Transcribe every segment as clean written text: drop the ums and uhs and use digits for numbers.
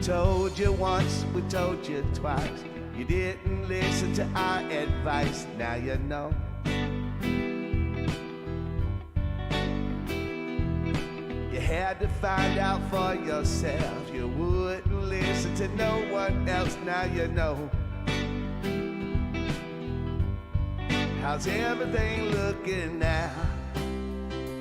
told you once, we told you twice. You didn't listen to our advice, now you know. You had to find out for yourself. You wouldn't listen to no one else, now you know. How's everything looking now?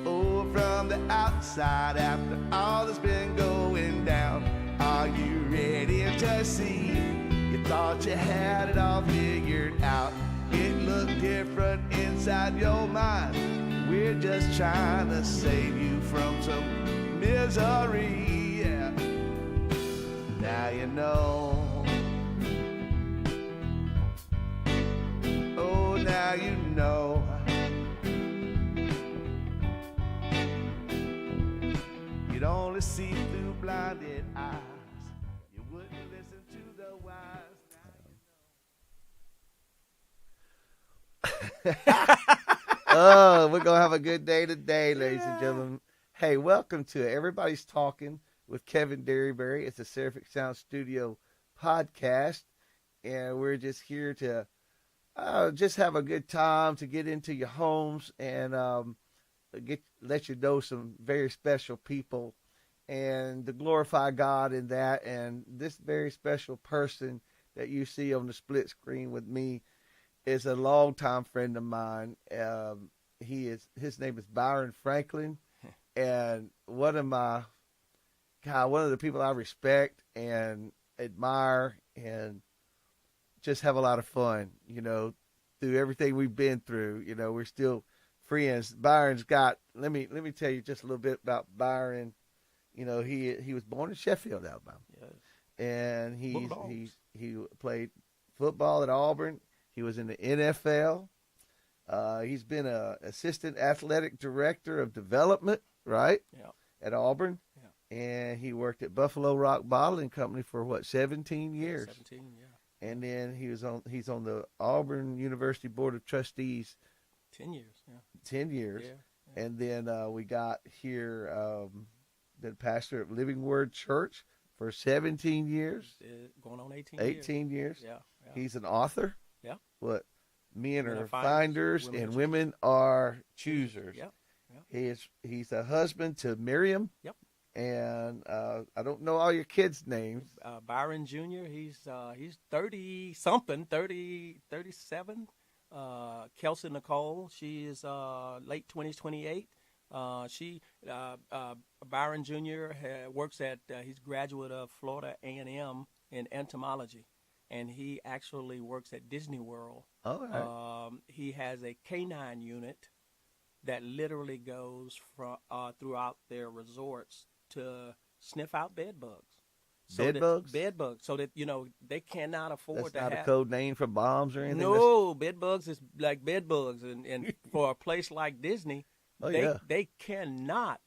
Oh, from the outside after all that's been going down. Are you ready to see? You thought you had it all figured out. It looked different inside your mind. We're just trying to save you from some misery. Yeah. Now you know. Oh, now you know. You'd only see through blinded eyes. You wouldn't listen to the wise. Oh, we're going to have a good day today, ladies and gentlemen. Hey, welcome to Everybody's Talking with Kevin Derryberry. It's a Seraphic Sound Studio podcast, and we're just here to just have a good time, to get into your homes and let you know some very special people and to glorify God in that. And this very special person that you see on the split screen with me is a longtime friend of mine. His name is Byron Franklin, and one of the people I respect and admire and just have a lot of fun, through everything we've been through. We're still friends. Byron's got, let me tell you just a little bit about Byron. He was born in Sheffield, Alabama. Yes. And he played football at Auburn. He was in the NFL. He's been an assistant athletic director of development, right? Yeah. At Auburn. Yeah. And he worked at Buffalo Rock Bottling Company for 17 years. 17, yeah. And then he's on the Auburn University Board of Trustees. 10 years, yeah. 10 years. Yeah, yeah. And then we got here the pastor of Living Word Church for 17 years. Going on 18 years. 18 years. Yeah, yeah. He's an author. Yeah. Men are finders and women are choosers. Yep. Yep. He's a husband to Miriam. Yep. And I don't know all your kids' names. Byron Jr., he's 30-something, 37. Kelsey Nicole, she is late 20s, 28. Byron Jr. works at, he's a graduate of Florida A&M in entomology, and he actually works at Disney World. Oh, right. He has a canine unit that literally goes throughout their resorts to sniff out bed bugs. Bed bugs? Bed bugs. So that, they cannot afford That's not a code name for bombs or anything? No, bed bugs is like bed bugs. And for a place like Disney, they cannot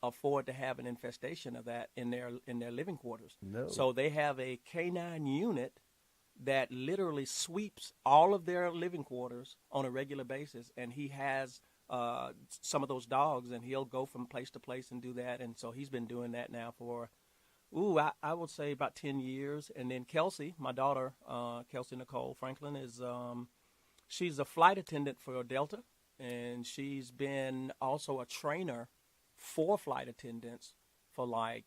afford to have an infestation of that in their living quarters. No. So they have a canine unit that literally sweeps all of their living quarters on a regular basis, and he has some of those dogs, and he'll go from place to place and do that. And so he's been doing that now for, I would say about 10 years. And then Kelsey, my daughter, Kelsey Nicole Franklin, she's a flight attendant for Delta, and she's been also a trainer for flight attendants for like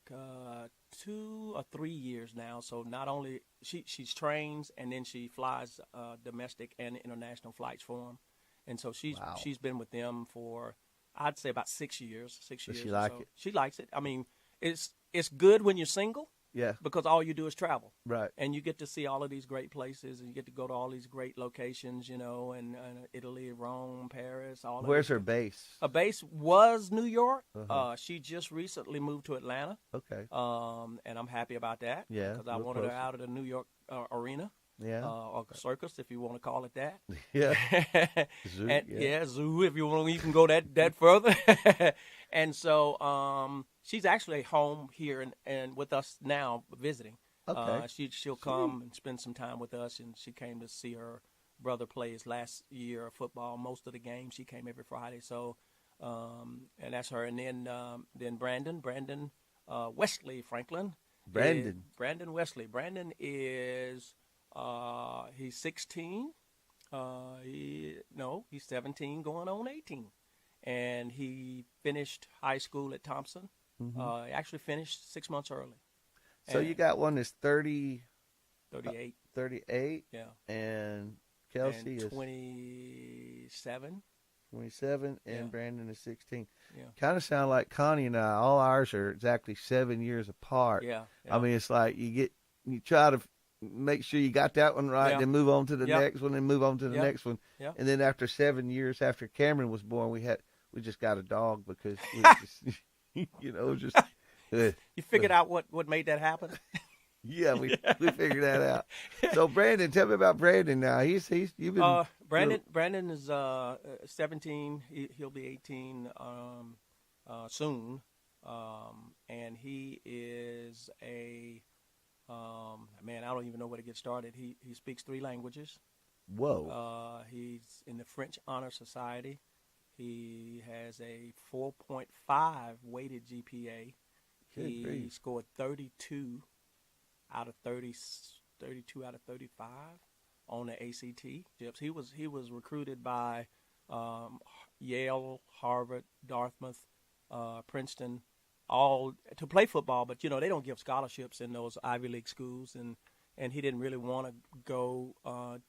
2 or 3 years now. So not only she's trains, and then she flies domestic and international flights for them. And so she's been with them for, I'd say, about 6 years. 6 years. Does she like it? She likes it. I mean, it's good when you're single. Yeah. Because all you do is travel. Right. And you get to see all of these great places, and you get to go to all these great locations, and Italy, Rome, Paris, all of it. Where's her base? Her base was New York. Uh-huh. She just recently moved to Atlanta. Okay. And I'm happy about that. Yeah. Because I wanted her out of the New York arena. Yeah. Or circus, if you want to call it that. Yeah. Zoo. Zoo. If you want, you can go that further. And so she's actually home here and with us now visiting. Okay. She'll come and spend some time with us, and she came to see her brother play his last year of football. Most of the games, she came every Friday. So, and that's her. And then Brandon Wesley Franklin. Brandon. Brandon Wesley. Brandon is he's 16. He's 17, going on 18, and he finished high school at Thompson. He actually finished 6 months early. So you got one that's 38. 38. Yeah. And Kelsey and is 27. 27, and Yeah. Brandon is 16. Yeah. Kind of sound like Connie and I. All ours are exactly 7 years apart. Yeah. I mean, it's like you try to make sure you got that one right, Yeah. then move on to the Yeah. next one, and move on to the Yeah. next one. Yeah. And then after 7 years after Cameron was born, we just got a dog because we just You figured out what made that happen? yeah, we figured that out. So Brandon, tell me about Brandon now. You've been Brandon is 17. He'll be 18 soon, and he is a man. I don't even know where to get started. He speaks 3 languages. Whoa. He's in the French Honor Society. He has a 4.5 weighted GPA. He scored 32 out of 35 on the ACT. He was recruited by Yale, Harvard, Dartmouth, Princeton, all to play football. But they don't give scholarships in those Ivy League schools, and he didn't really want to go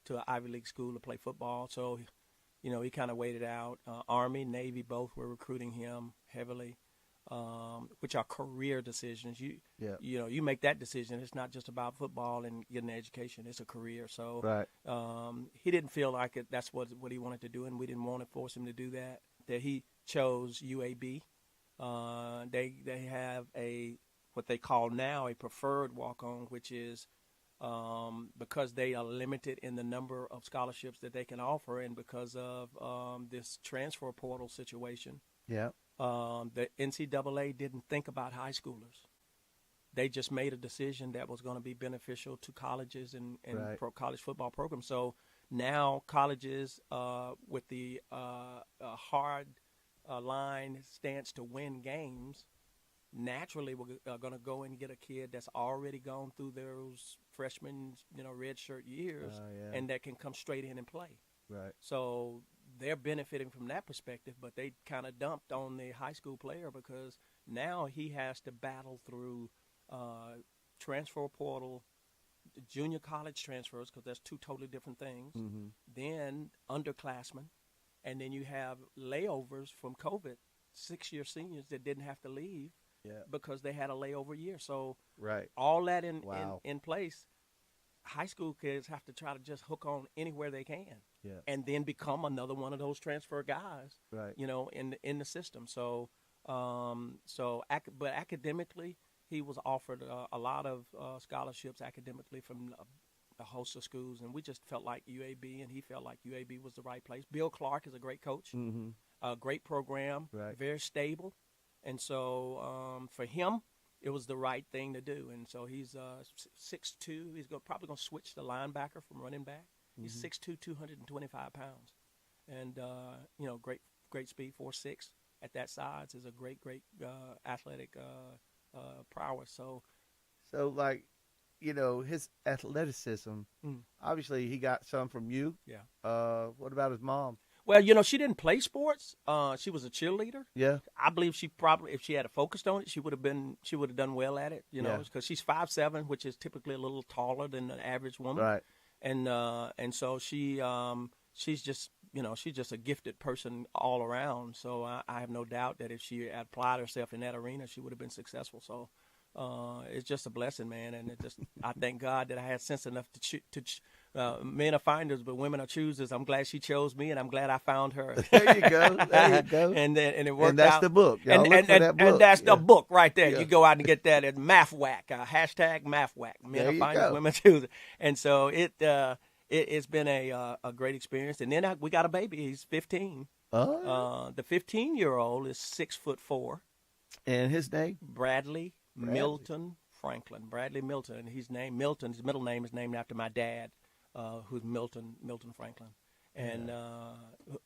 to an Ivy League school to play football. So he kind of waited out. Army, Navy, both were recruiting him heavily. Which are career decisions. You make that decision. It's not just about football and getting an education. It's a career. So right. He didn't feel like that's what he wanted to do, and we didn't want to force him to do that. That he chose UAB. They have what they call now a preferred walk-on, which is because they are limited in the number of scholarships that they can offer, and because of this transfer portal situation. Yeah. The NCAA didn't think about high schoolers. They just made a decision that was going to be beneficial to colleges and right. pro college football programs. So now colleges, with the hard line stance to win games, naturally we're going to go and get a kid that's already gone through those freshman, red shirt years, and that can come straight in and play. Right. So they're benefiting from that perspective, but they kind of dumped on the high school player because now he has to battle through transfer portal, junior college transfers, because that's 2 totally different things, then underclassmen, and then you have layovers from COVID, 6-year seniors that didn't have to leave because they had a layover year. So right. all that in place, high school kids have to try to just hook on anywhere they can. Yeah. And then become another one of those transfer guys, right. In the system. So, but academically, he was offered a lot of scholarships academically from a host of schools, and we just felt like UAB, and he felt like UAB was the right place. Bill Clark is a great coach, a great program, right. very stable, and so for him, it was the right thing to do. And so he's 6'2". He's probably going to switch the linebacker from running back. He's 6'2", 225 pounds, and great speed. 4'6" at that size is a great athletic prowess. So like, his athleticism. Obviously, he got some from you. Yeah. What about his mom? Well, she didn't play sports. She was a cheerleader. Yeah. I believe she probably, if she had focused on it, she would have done well at it. Because she's 5'7", which is typically a little taller than an average woman. Right. And so she's just she's just a gifted person all around. So I have no doubt that if she had applied herself in that arena, she would have been successful. So it's just a blessing, man. And I thank God that I had sense enough men are finders, but women are choosers. I'm glad she chose me, and I'm glad I found her. There you go. And it worked out. And that's the book. Y'all look for that book. And that's the book right there. Yeah. You go out and get that at MathWhack, hashtag MathWhack. Men are finders, women are choosers. And so it's been a great experience. And then we got a baby. He's 15. Oh. The 15-year-old is 6'4". And his name? Bradley Milton Franklin. Bradley Milton. And his middle name is named after my dad, who's Milton Franklin. And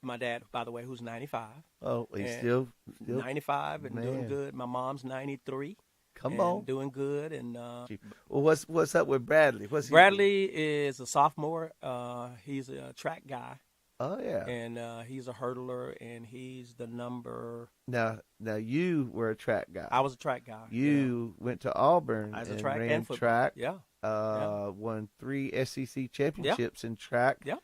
my dad, by the way, who's 95. Oh, he's still 95 and man. doing good. My mom's 93. Come and on. doing good. And Well, what's up with Bradley? What's he doing? Bradley is a sophomore. He's a track guy, Oh yeah. and he's a hurdler, and he's the number. Now you were a track guy. I was a track guy. You went to Auburn As a and track ran and football. track. Yeah. Won 3 SEC championships in track. Yeah.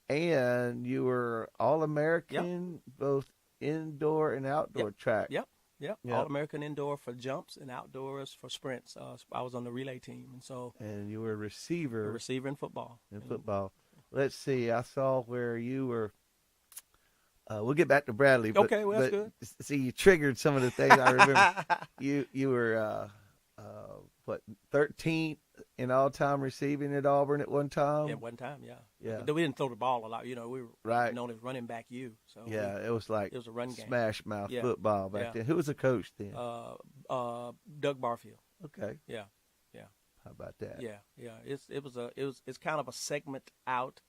And you were All-American both indoor and outdoor track. Yep. All-American indoor for jumps and outdoors for sprints. I was on the relay team, and so. And you were a receiver. A receiver in football. Let's see. I saw where you were. We'll get back to Bradley. But, okay, well, that's good. See, you triggered some of the things I remember. You were 13th in all-time receiving at Auburn at one time. Yeah, one time, yeah. But we didn't throw the ball a lot. We were known as running back U. So it was like it was a run game. Smash mouth football back then. Who was the coach then? Doug Barfield. Okay. Yeah. How about that? Yeah. It's kind of a segment out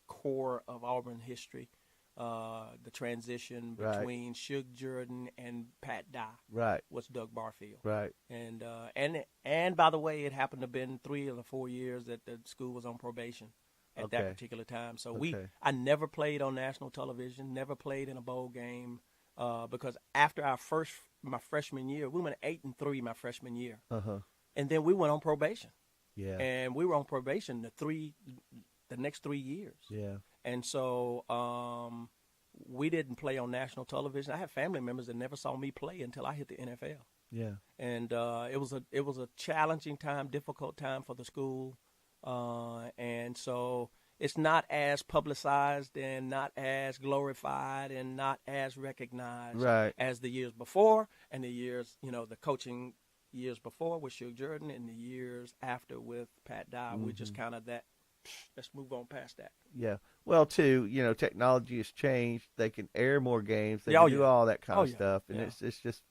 core of Auburn history. The transition between Shug Jordan and Pat Dye was Doug Barfield. Right. And by the way, it happened to have been 3 of the 4 years that the school was on probation at that particular time. So I never played on national television, never played in a bowl game, because after my freshman year, we went 8-3 my freshman year. Uh-huh. And then we went on probation. Yeah. And we were on probation the next 3 years. Yeah. And so we didn't play on national television. I have family members that never saw me play until I hit the NFL. Yeah. And it was a challenging time, difficult time for the school. And so it's not as publicized and not as glorified and not as recognized as the years before, and the years, the coaching years before with Shug Jordan and the years after with Pat Dye. We're just kind of that. Let's move on past that. Yeah. Well, too, technology has changed. They can air more games. They can do all that kind of stuff. And it's just,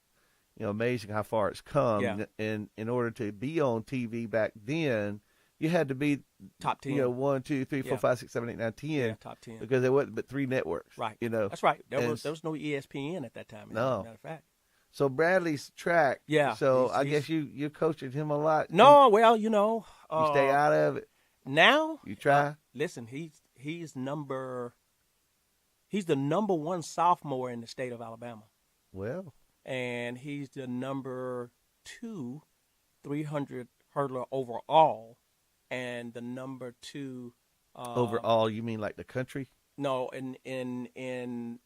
amazing how far it's come. Yeah. And in order to be on TV back then, you had to be top 10. 1, 2, 3, 4, 5, 6, 7, 8, 9, 10. Yeah, top 10. Because there wasn't but 3 networks. Right. That's right. There was no ESPN at that time. No. As a matter of fact. So Bradley's track. Yeah. So I guess you're coaching him a lot. No, well, you stay out of it. Now you try. Listen, he's the number 1 sophomore in the state of Alabama. Well. And he's the number 2 300 hurdler overall, and the number 2 overall. You mean like the country? No, in 7A.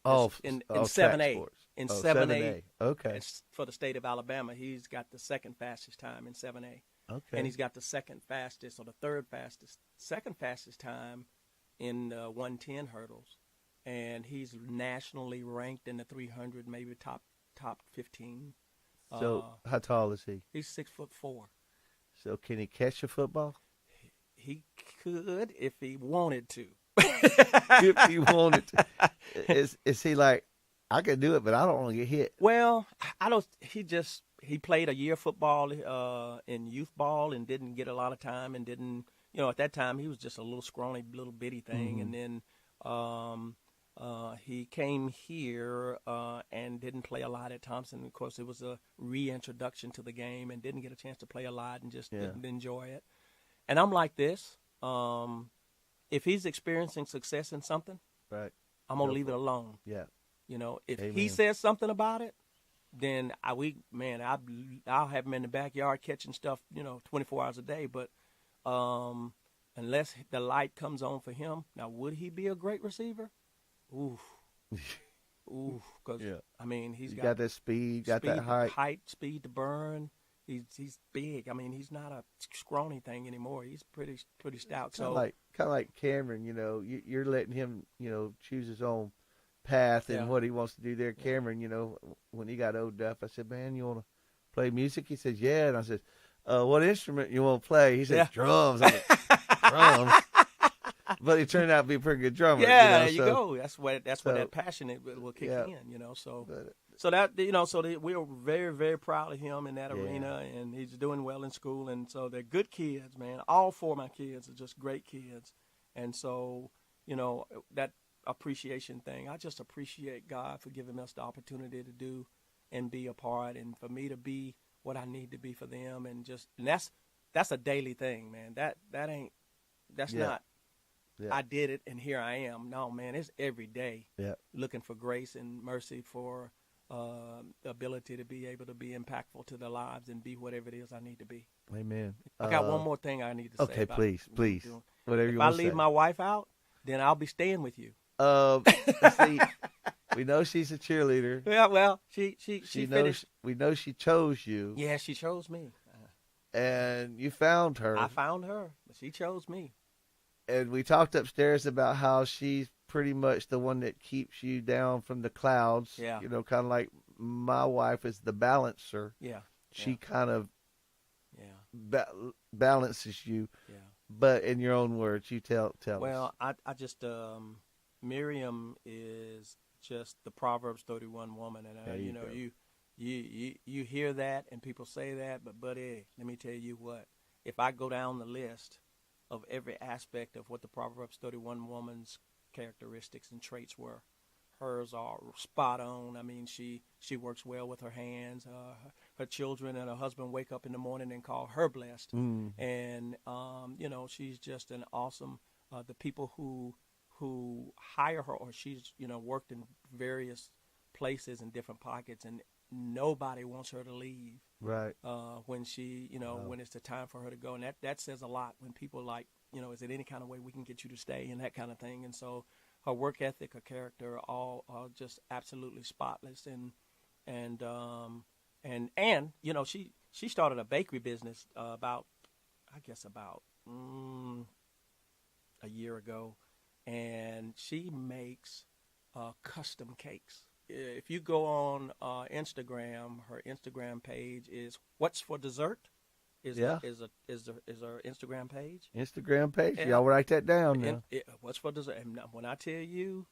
In 7A. Okay. For the state of Alabama, he's got the second fastest time in 7A. Okay. And he's got the second fastest or the second fastest time in 110 hurdles. And he's nationally ranked in the 300, maybe top 15. So how tall is he? He's 6'4". So can he catch a football? He could if he wanted to. If he wanted to. Is he like, I could do it, but I don't want to get hit? Well, I don't. He played a year of football in youth ball and didn't get a lot of time and didn't, at that time he was just a little scrawny, little bitty thing. Mm-hmm. And then he came here and didn't play a lot at Thompson. Of course, it was a reintroduction to the game and didn't get a chance to play a lot and just didn't enjoy it. And I'm like this. If he's experiencing success in something, I'm going to leave it alone. Yeah. If Amen. he says something about it, then I'll have him in the backyard catching stuff, 24 hours a day. But unless the light comes on for him, now would he be a great receiver? Ooh, because he's got that speed, got that height, speed to burn. He's big. He's not a scrawny thing anymore. He's pretty stout. Kind of like Cameron. You're letting him, choose his own path and what he wants to do there. Cameron, when he got old enough, I said, "Man, you want to play music?" He says, "Yeah." And I said, "What instrument you want to play?" He said, "Drums." I said, "Drums." But he turned out to be a pretty good drummer. Yeah, there you go. That's where that passion will kick in. So that we are very, very proud of him in that arena, and he's doing well in school. And so they're good kids, man. All 4 of my kids are just great kids, and so that appreciation thing. I just appreciate God for giving us the opportunity to do and be a part, and for me to be what I need to be for them, and that's a daily thing, man. That's Yeah. not. Yeah. I did it, and here I am. No, man, it's every day. Yeah. Looking for grace and mercy for the ability to be able to be impactful to their lives and be whatever it is I need to be. Amen. I got one more thing I need to say. Okay, about please. Whatever if you I want to say. leave my wife out, then I'll be staying with you. See, we know she's a cheerleader. Yeah, well, she knows. finished. We know she chose you. Yeah, she chose me. And you found her. I found her, but she chose me. And we talked upstairs about how she's pretty much the one that keeps you down from the clouds. Yeah. You know, kind of like my wife is the balancer. Yeah. She kind of Yeah. balances you. Yeah. But in your own words, you tell us. Well, I just Miriam is just the Proverbs 31 woman, and you know you hear that and people say that, but buddy, let me tell you what. If I go down the list of every aspect of what the Proverbs 31 woman's characteristics and traits were, hers are spot on. I mean, she works well with her hands. Her children and her husband wake up in the morning and call her blessed. And you know, she's just an awesome. The people who hire her, or she's worked in various places in different pockets, and nobody wants her to leave. Right. When she, when it's the time for her to go, and that says a lot. When people like, is there any kind of way we can get you to stay, and that kind of thing. And so her work ethic, her character, all are just absolutely spotless. And she started a bakery business about a year ago, and she makes custom cakes. If you go on Instagram, her Instagram page is What's for Dessert. Is her Instagram page. Instagram page. And, y'all write that down now. What's for Dessert. And when I tell you,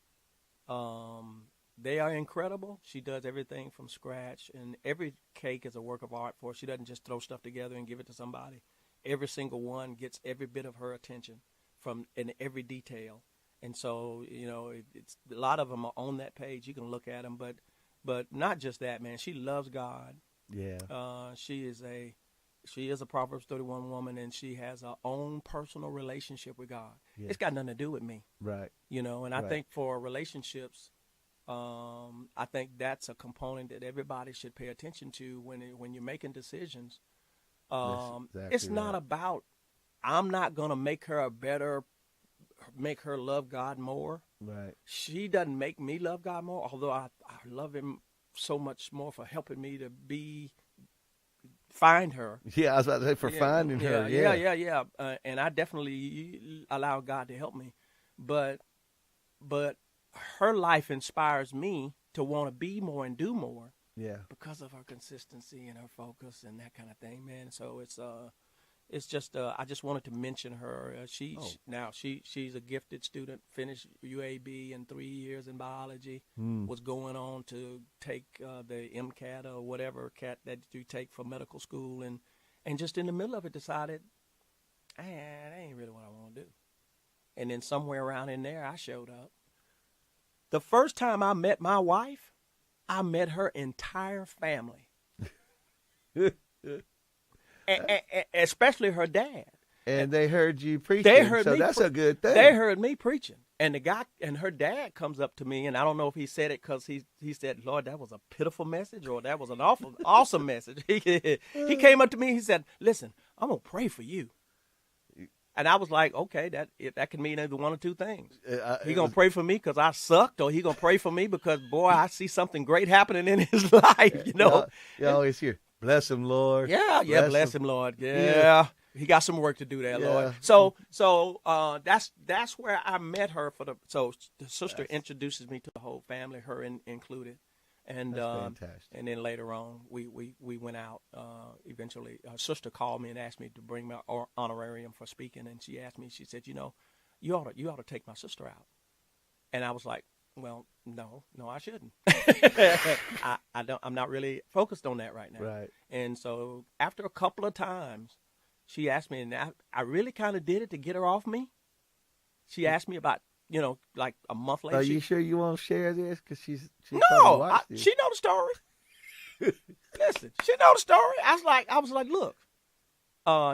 they are incredible. She does everything from scratch, and every cake is a work of art for her. She doesn't just throw stuff together and give it to somebody. Every single one gets every bit of her attention in every detail. And so, it's a lot of them are on that page. You can look at them, but not just that, man. She loves God. Yeah. She is a Proverbs 31 woman, and she has her own personal relationship with God. Yeah. It's got nothing to do with me. Right. And I think for relationships, I think that's a component that everybody should pay attention to when you're making decisions. It's not about, I'm not going to make her love God more. Right. She doesn't make me love God more, although I love him so much more for helping me to find her. Yeah, I was about to say finding her. Yeah. And I definitely allow God to help me. But her life inspires me to want to be more and do more. Yeah. Because of her consistency and her focus and that kind of thing, man. So it's just I just wanted to mention her. She's a gifted student, finished UAB in 3 years in biology, was going on to take the MCAT or whatever CAT that you take for medical school, and just in the middle of it decided, that ain't really what I want to do. And then somewhere around in there, I showed up. The first time I met my wife, I met her entire family. Especially her dad. And they heard you preaching, so that's a good thing. They heard me preaching. And the guy and her dad comes up to me, and I don't know if he said it because he said, Lord, that was a pitiful message, or that was an awesome message. He came up to me, he said, listen, I'm going to pray for you. And I was like, okay, that can mean either one or two things. He going to pray for me because I sucked, or he going to pray for me because, boy, I see something great happening in his life, You always hear, bless him, Lord. Yeah, bless him, Lord. Yeah. He got some work to do there, Lord. So that's where I met her so the sister introduces me to the whole family, her included. And fantastic. And then later on we went out. Eventually her sister called me and asked me to bring my honorarium for speaking, and she asked me, she said, you ought to take my sister out. And I was like, well, no, I shouldn't. I'm not really focused on that right now. Right. And so after a couple of times, she asked me, and I really kind of did it to get her off me. She asked me about, like a month later. Are you sure you want to share this? Because she know the story. Listen, she know the story. I was like, look.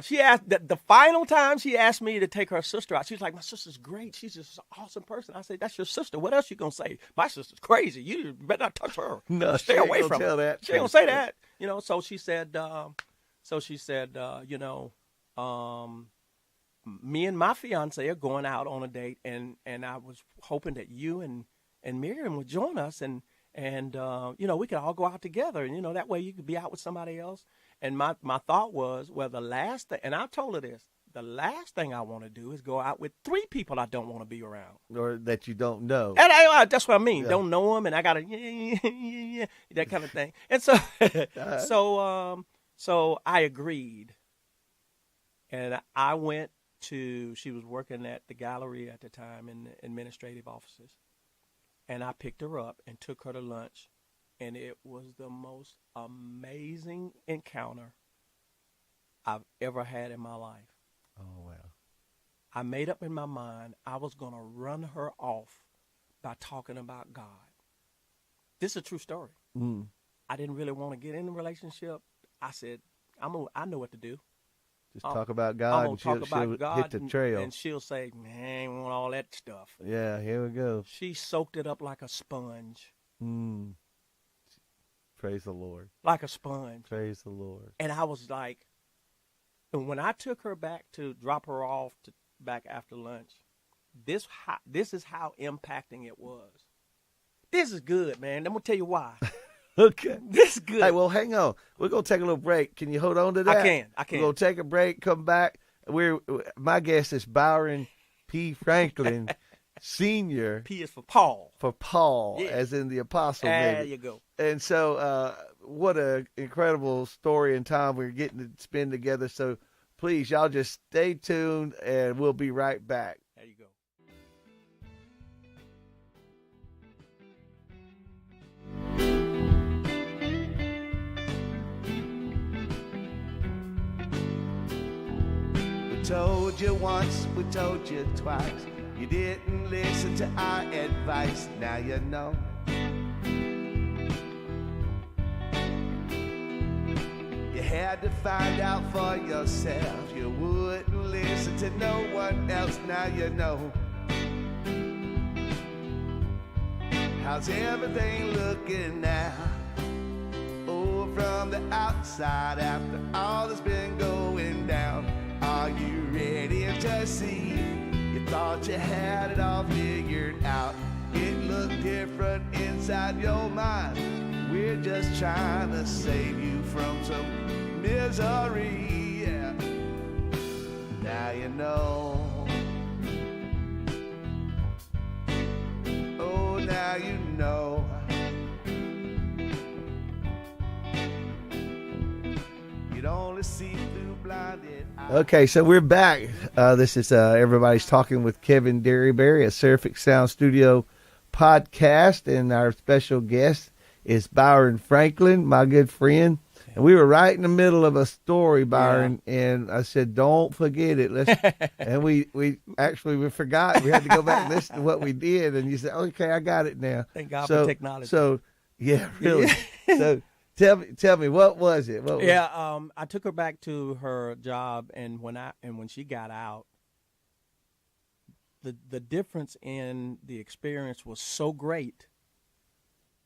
She asked the final time she asked me to take her sister out. She's like, my sister's great. She's just an awesome person. I said, that's your sister. What else you gonna say? My sister's crazy. You better not touch her. No, stay away from her. That. She don't say that. So she said, me and my fiance are going out on a date, and I was hoping that you and Miriam would join us, and we could all go out together, and that way you could be out with somebody else. And my thought was, well, the last thing, and I told her this, the last thing I want to do is go out with 3 people I don't want to be around. Or that you don't know. And that's what I mean. Yeah. Don't know them, and I got to, that kind of thing. And so, so I agreed. And I went she was working at the gallery at the time in the administrative offices. And I picked her up and took her to lunch. And it was the most amazing encounter I've ever had in my life. Oh, wow. I made up in my mind I was going to run her off by talking about God. This is a true story. Mm. I didn't really want to get in a relationship. I said, I know what to do. Just talk about God, and she'll hit the trail. And she'll say, man, I want all that stuff. Yeah, here we go. She soaked it up like a sponge. Mm. Praise the Lord. Like a sponge. Praise the Lord. And I was like, and when I took her back to drop her off back after lunch, this is how impacting it was. This is good, man. I'm going to tell you why. Okay. This is good. Hey, well, hang on. We're going to take a little break. Can you hold on to that? I can. We're going to take a break, come back. My guest is Byron P. Franklin, Sr. P is for Paul. For Paul, Yeah. as in the apostle. There maybe. you go. And so what an incredible story and time we're getting to spend together. So please, y'all just stay tuned, and we'll be right back. There you go. We told you once, we told you twice. You didn't listen to our advice. Now you know. You had to find out for yourself. You wouldn't listen to no one else. Now you know. How's everything looking now? Oh, from the outside, after all that's been going down, are you ready to see? You thought you had it all figured out. It looked different inside your mind. We're just trying to save you from some misery. Yeah. Now you know. Oh, now you know. You'd only see through blinded eyes. Okay, so we're back. This is Everybody's Talking with Kevin Derryberry, a Seraphic Sound Studio podcast, and our special guest is Byron Franklin, my good friend. And we were right in the middle of a story, Byron, and I said, "Don't forget it." And we forgot. We had to go back and listen to what we did. And you said, "Okay, I got it now." Thank God for technology. So, yeah, really. So, tell me, what was it? I took her back to her job, and when she got out, the difference in the experience was so great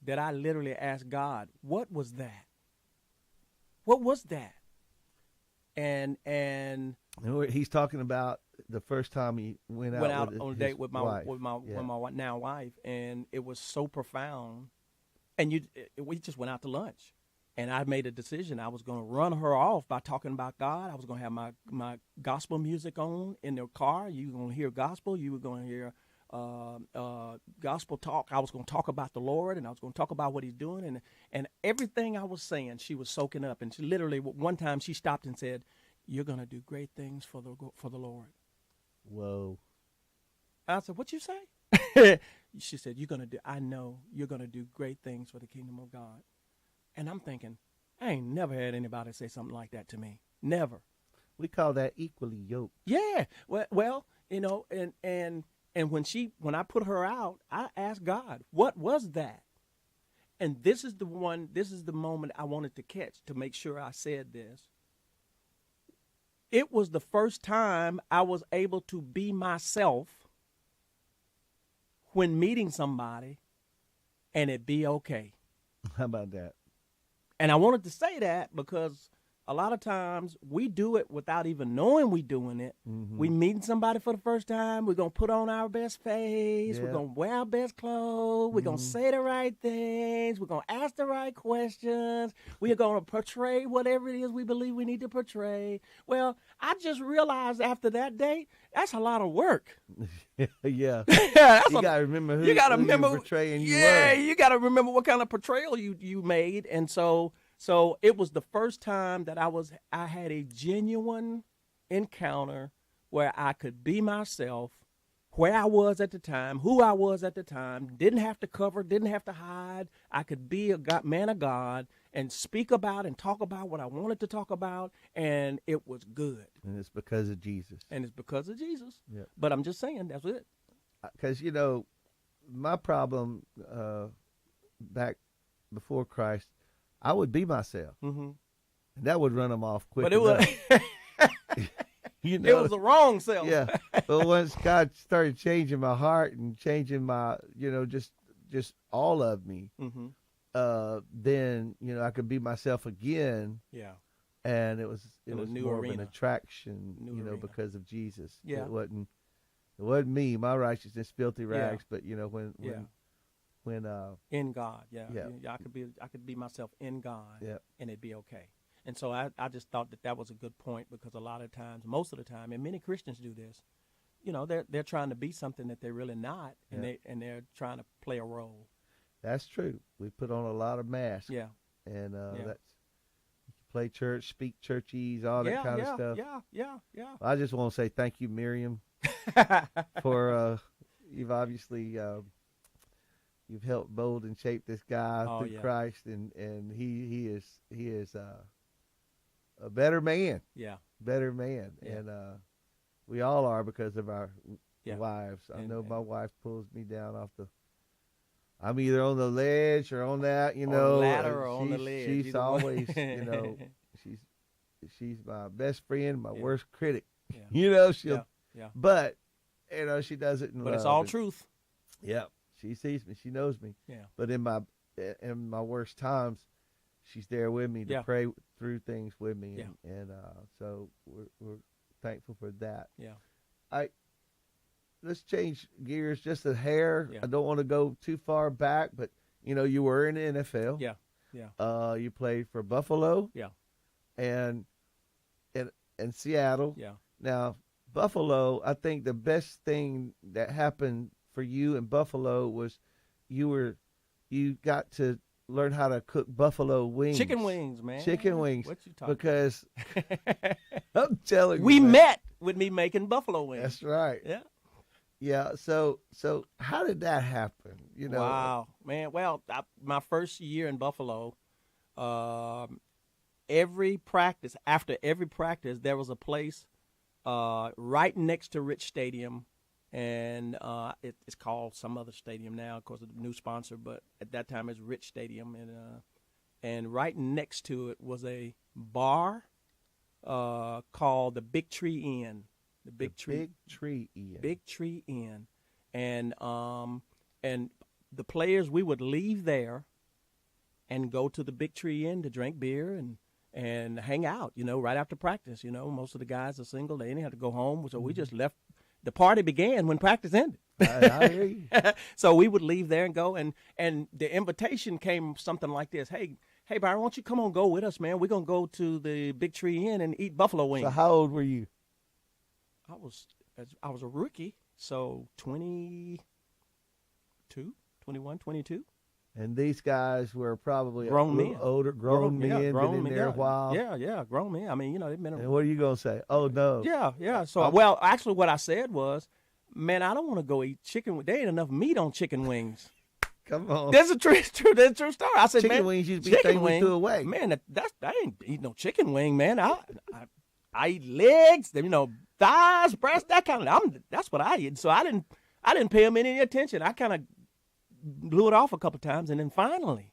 that I literally asked God, "What was that? What was that?" And he's talking about the first time he went out on a date with my wife. with my now wife, and it was so profound. And we just went out to lunch, and I made a decision. I was going to run her off by talking about God. I was going to have my gospel music on in the car. You were going to hear gospel. You were going to hear gospel talk. I was going to talk about the Lord, and I was going to talk about what He's doing, and everything I was saying, she was soaking up. And she literally, one time, she stopped and said, "You're going to do great things for the Lord." Whoa! And I said, "What you say?" She said, I know you're going to do great things for the kingdom of God. And I'm thinking, I ain't never had anybody say something like that to me. Never. We call that equally yoked. Yeah. Well, and when I put her out, I asked God, what was that? And this is the moment I wanted to catch to make sure I said this. It was the first time I was able to be myself when meeting somebody and it be okay. How about that? And I wanted to say that because a lot of times we do it without even knowing we doing it. Mm-hmm. We meeting somebody for the first time. We're going to put on our best face. Yeah. We're going to wear our best clothes. We're going to say the right things. We're going to ask the right questions. We are going to portray whatever it is we believe we need to portray. Well, I just realized after that day, that's a lot of work. Yeah. That's You got to remember who, you gotta who remember, you're portraying you yeah, were. you got to remember what kind of portrayal you made. And so it was the first time that I had a genuine encounter where I could be myself, where I was at the time, who I was at the time, didn't have to cover, didn't have to hide. I could be a man of God and speak about and talk about what I wanted to talk about, and it was good. And it's because of Jesus. And it's because of Jesus. Yeah. But I'm just saying, that's it. Because, my problem back before Christ, I would be myself. Mm-hmm. And that would run them off quick. But it was, it it was the wrong self. Yeah. But once God started changing my heart and changing my, just all of me, Mm-hmm. then, I could be myself again. Yeah. And it was In a new more of an arena. attraction, New arena. because of Jesus. Yeah. It wasn't me, my righteousness, filthy rags, but when In God, yeah. Yeah. I could be myself in God, Yeah. and it'd be okay. And so I just thought that was a good point, because a lot of times, most of the time, and many Christians do this, they're trying to be something that they're really not, and Yeah. they're trying to play a role. That's true. We put on a lot of masks. Yeah. And Yeah. that's, you can play church, speak churchese, all that kind of stuff. Yeah. I just want to say thank you, Miriam, for you've obviously you've helped mold and shape this guy through Christ, and he is a better man. Yeah. Better man. Yeah. And we all are because of our wives. I And- know my wife pulls me down off the. I'm either on the ledge or on that, On the ladder or on the she's- ledge, She's either one. always, she's my best friend, my Yeah. worst critic. Yeah. She'll, Yeah. but she does it in But love. it's all and- truth. Yeah, she sees me, she knows me. Yeah. But in my worst times, she's there with me to Yeah. pray through things with me, Yeah. and so we're thankful for that. Yeah. Let's change gears just a hair. Yeah. I don't want to go too far back, but you were in the NFL. Yeah. Yeah. You played for Buffalo. Yeah. And Seattle. Yeah. Now, Buffalo, I think the best thing that happened for you in Buffalo was you got to learn how to cook buffalo wings. Chicken wings, man. Chicken wings. What you talking Because I'm telling you. We man, met with me making buffalo wings. That's right. Yeah. Yeah. So how did that happen? Wow, man. Well, my first year in Buffalo, every practice, there was a place right next to Rich Stadium, and it's called some other stadium now, of course, a new sponsor, but at that time it's Rich Stadium, and right next to it was a bar called the Big Tree Inn. The Big Tree Inn. And the players, we would leave there and go to the Big Tree Inn to drink beer and hang out, right after practice. Most of the guys are single. They didn't have to go home. So we just left. The party began when practice ended. I hear you. So we would leave there and go. And the invitation came something like this. Hey, Byron, why don't you come on, go with us, man? We're going to go to the Big Tree Inn and eat buffalo wings. So how old were you? I was a rookie, so 22. And these guys were probably Grown a little men. older, grown men, been in there a while. Yeah, grown men. I mean, they've been. And what are you going to say? Oh, no. Yeah. So, well, actually, what I said was, man, I don't want to go eat chicken. There ain't enough meat on chicken wings. Come on. That's a true story. I said, Chicken man, wings used to be things we threw away. Man, I ain't eat no chicken wing, man. I eat legs, thighs, breasts, that kind of. That's what I eat. So I didn't pay them any attention. I kind of blew it off a couple times, and then finally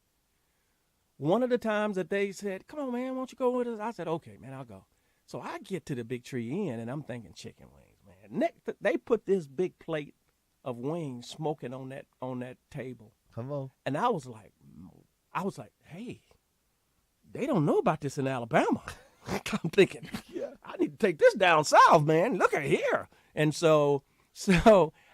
one of the times that they said, come on, man, why don't you go with us? I said, okay, man, I'll go. So I get to the Big Tree Inn, and I'm thinking chicken wings, man. They put this big plate of wings smoking on that table. Come on. And I was like, hey, they don't know about this in Alabama. I'm thinking, Yeah. I need to take this down south, man. Look at here. And so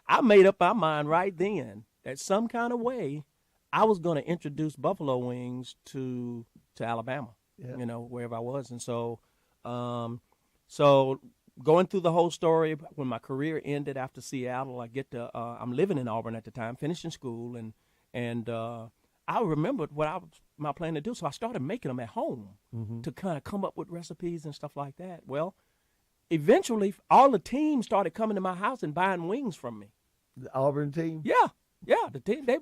I made up my mind right then that some kind of way I was going to introduce buffalo wings to Alabama, wherever I was. And so going through the whole story, when my career ended after Seattle, I'm living in Auburn at the time, finishing school, and I remembered what I was my plan to do. So I started making them at home to kind of come up with recipes and stuff like that. Well, eventually all the teams started coming to my house and buying wings from me. The Auburn team? Yeah. The team, they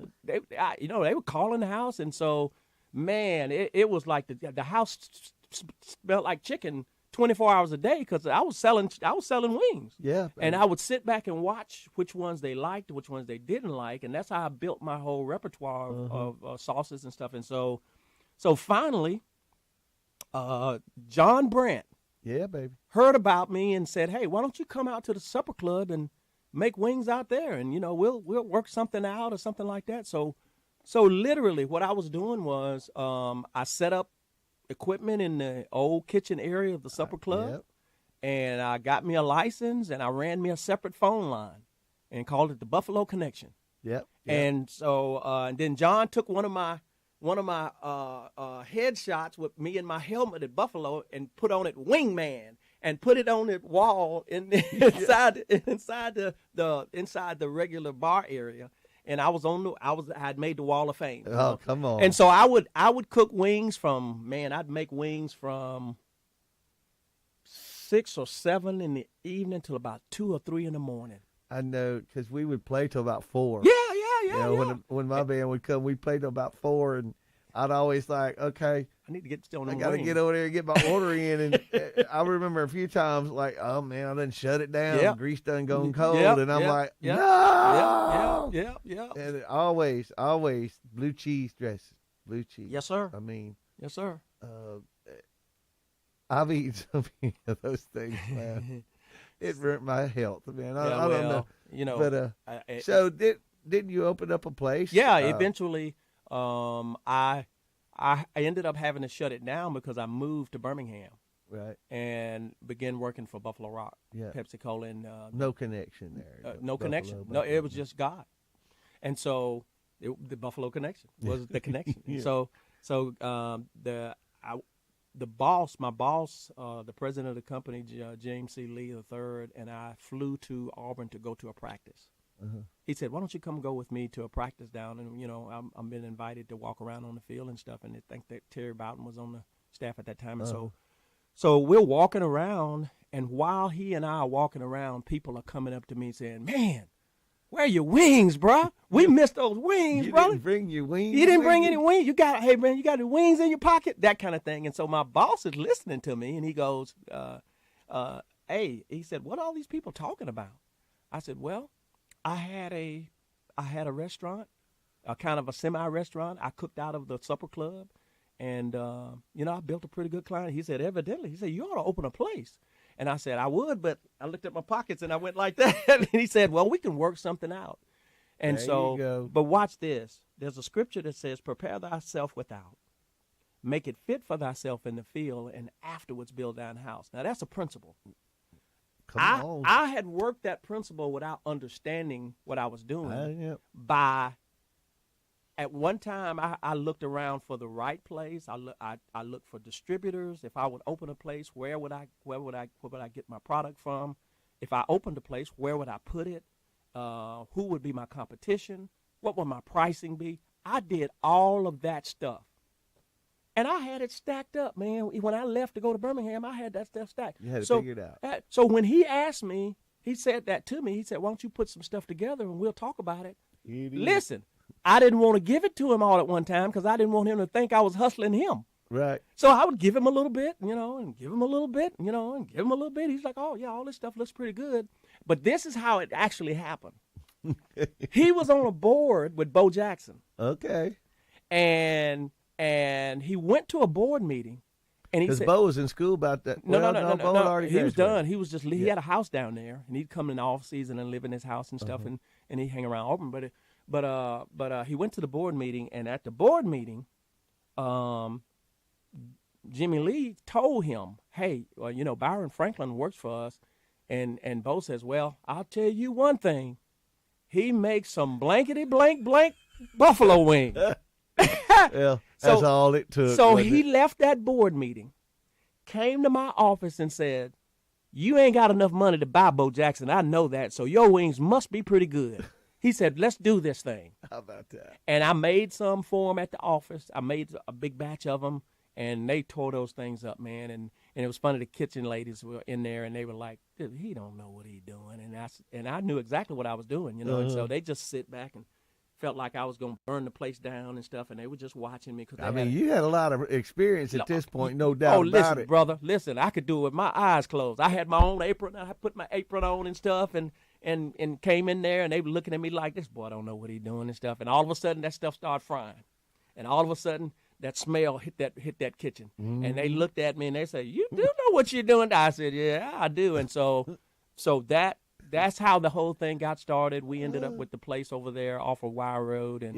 were calling the house. And so, man, it was like the house smelled like chicken 24 hours a day because I was selling wings. Yeah. And I would sit back and watch which ones they liked, which ones they didn't like, and that's how I built my whole repertoire of sauces and stuff. And so finally, John Brandt, yeah, baby, heard about me and said, "Hey, why don't you come out to the supper club and make wings out there, and we'll work something out or something like that." So literally, what I was doing was I set up equipment in the old kitchen area of the supper club, yep. and I got me a license, and I ran me a separate phone line and called it the Buffalo Connection. Yep. And so and then John took one of my headshots with me in my helmet at Buffalo and put on it Wingman and put it on the wall inside the regular bar area. And I had made the Wall of Fame. Oh, come on. And so I would cook wings I'd make wings from 6 or 7 in the evening till about 2 or 3 in the morning. I know, because we would play till about 4. Yeah. When my band would come, we'd play till about 4, and I'd always like, okay, I need to get on the I got to get over there and get my order in. And I remember a few times, like, oh, man, I done shut it down. Yep. Grease done gone cold. Yep, and I'm yep, like, yep, no. Yeah. And it always blue cheese dresses. Blue cheese. Yes, sir. I mean. Yes, sir. I've eaten so many of those things, man. It ruined my health, man. I don't know. But so didn't you open up a place? Yeah, eventually I ended up having to shut it down because I moved to Birmingham. Right. And began working for Buffalo Rock, Pepsi Cola, and no connection there. No connection. No, it was just God. And so the Buffalo Connection was the connection. Yeah. So the boss, the president of the company, James C. Lee III, and I flew to Auburn to go to a practice. He said, "Why don't you come go with me to a practice down?" And I'm been invited to walk around on the field and stuff. And I think that Terry Bowden was on the staff at that time. And so we're walking around, and while he and I are walking around, people are coming up to me saying, "Man, where are your wings, bro? We missed those wings, You brother. didn't bring your wings. You didn't bring any wings. Hey, man, you got the wings in your pocket?" That kind of thing. And so my boss is listening to me, and he goes, "Hey," he said, "what are all these people talking about?" I said, "Well, I had a restaurant, a kind of a semi-restaurant. I cooked out of the supper club, and I built a pretty good client." He said, "Evidently," he said, "you ought to open a place." And I said, "I would," but I looked at my pockets and I went like that. And he said, "Well, we can work something out." And there so, you go. But watch this. There's a scripture that says, "Prepare thyself without, make it fit for thyself in the field, and afterwards build thine house." Now that's a principle. Come on. I had worked that principle without understanding what I was doing. At one time, I looked around for the right place. I looked for distributors. If I would open a place, where would I get my product from? If I opened a place, where would I put it? Who would be my competition? What would my pricing be? I did all of that stuff. And I had it stacked up, man. When I left to go to Birmingham, I had that stuff stacked. You had to figure it out. So when he asked me, he said that to me. He said, "Why don't you put some stuff together and we'll talk about it?" Listen, I didn't want to give it to him all at one time because I didn't want him to think I was hustling him. Right. So I would give him a little bit, and give him a little bit, and give him a little bit. He's like, "Oh, yeah, all this stuff looks pretty good." But this is how it actually happened. He was on a board with Bo Jackson. Okay. And And he went to a board meeting, and he Because said, Bo was in school about that. No, Well, no. Bo had already He was graduated. done. He was just he had a house down there, and he'd come in the off season and live in his house and stuff, and he'd hang around Auburn. But he went to the board meeting, and at the board meeting, Jimmy Lee told him, "Hey, well, you know, Byron Franklin works for us," and Bo says, "Well, I'll tell you one thing, he makes some blankety blank buffalo wings." Well, that's all it took. So wasn't he it? left that board meeting, came to my office and said, "You ain't got enough money to buy Bo Jackson. I know that, so your wings must be pretty good." He said, "Let's do this thing." How about that? And I made some for him at the office. I made a big batch of them, and they tore those things up, man. And it was funny. The kitchen ladies were in there, and they were like, "Dude, he don't know what he's doing." And I knew exactly what I was doing, you know. And so they just sit back and felt like I was going to burn the place down and stuff, and they were just watching me. I mean, you had a lot of experience at this point, no doubt about about it. Brother, listen, I could do it with my eyes closed. I had my own apron. I put my apron on and stuff, and came in there, and they were looking at me like, this boy don't know what he's doing and stuff. And all of a sudden, that stuff started frying. And all of a sudden, that smell hit that kitchen. And they looked at me, and they said, "You do know what you're doing?" I said, "Yeah, I do." And so that's how the whole thing got started. We ended up with the place over there off of Wire Road, and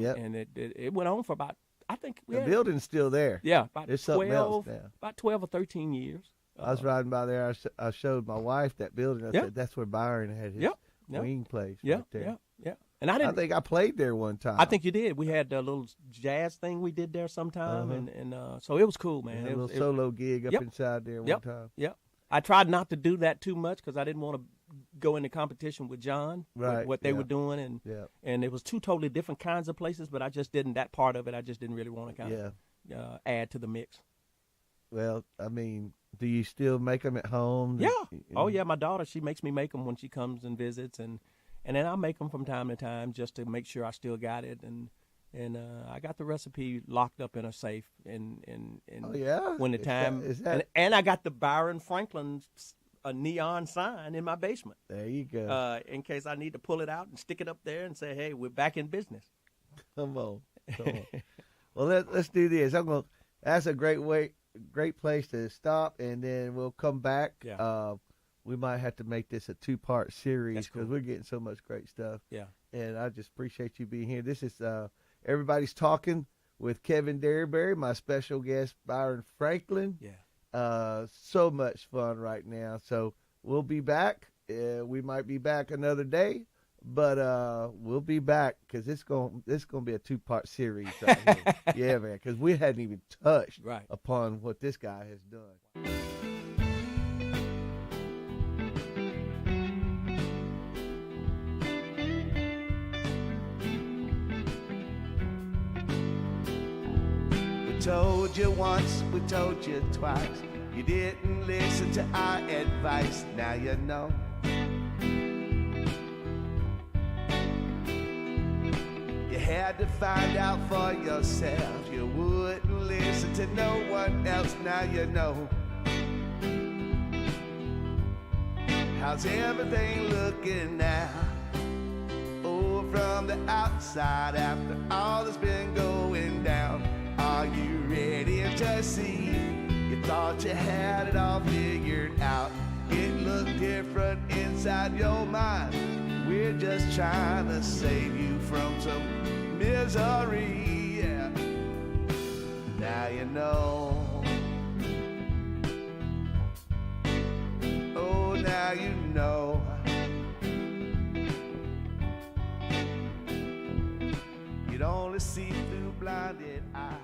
it went on for about, I think, The building's still there. Yeah, about There's something else now. About 12 or 13 years. I was riding by there. I showed my wife that building. I said, "That's where Byron had his wing place right there." Yeah. And I think I played there one time. I think you did. We had a little jazz thing we did there sometime, and so it was cool, man. A little solo gig up inside there one time. Yep. I tried not to do that too much because I didn't want to go into competition with John, what they were doing, and it was two totally different kinds of places. But I just didn't, that part of it, I just didn't really want to kind of add to the mix. Well, I mean, do you still make them at home? Yeah. Oh yeah, my daughter, she makes me make them when she comes and visits, and then I make them from time to time just to make sure I still got it, and I got the recipe locked up in a safe, and when the time and I got the Byron Franklin a neon sign in my basement. There you go. In case I need to pull it out and stick it up there and say, "Hey, we're back in business." Come on. Well, let's do this. That's a great place to stop, and then we'll come back. Yeah. We might have to make this a 2-part series because we're getting so much great stuff. Yeah. And I just appreciate you being here. This is Everybody's Talking with Kevin Derryberry, my special guest, Byron Franklin. Yeah. So much fun right now. So we'll be back. We might be back another day, but we'll be back because it's gonna be a 2-part series right here. Yeah, man, because we hadn't even touched upon what this guy has done. We told you once, we told you twice. You didn't listen to our advice. Now you know. You had to find out for yourself. You wouldn't listen to no one else. Now you know. How's everything looking now? Oh, from the outside after all that's been going down. Are you ready to see? You thought you had it all figured out. It looked different inside your mind. We're just trying to save you from some misery. Yeah. Now you know. Oh, now you know. You'd only see through blinded eyes.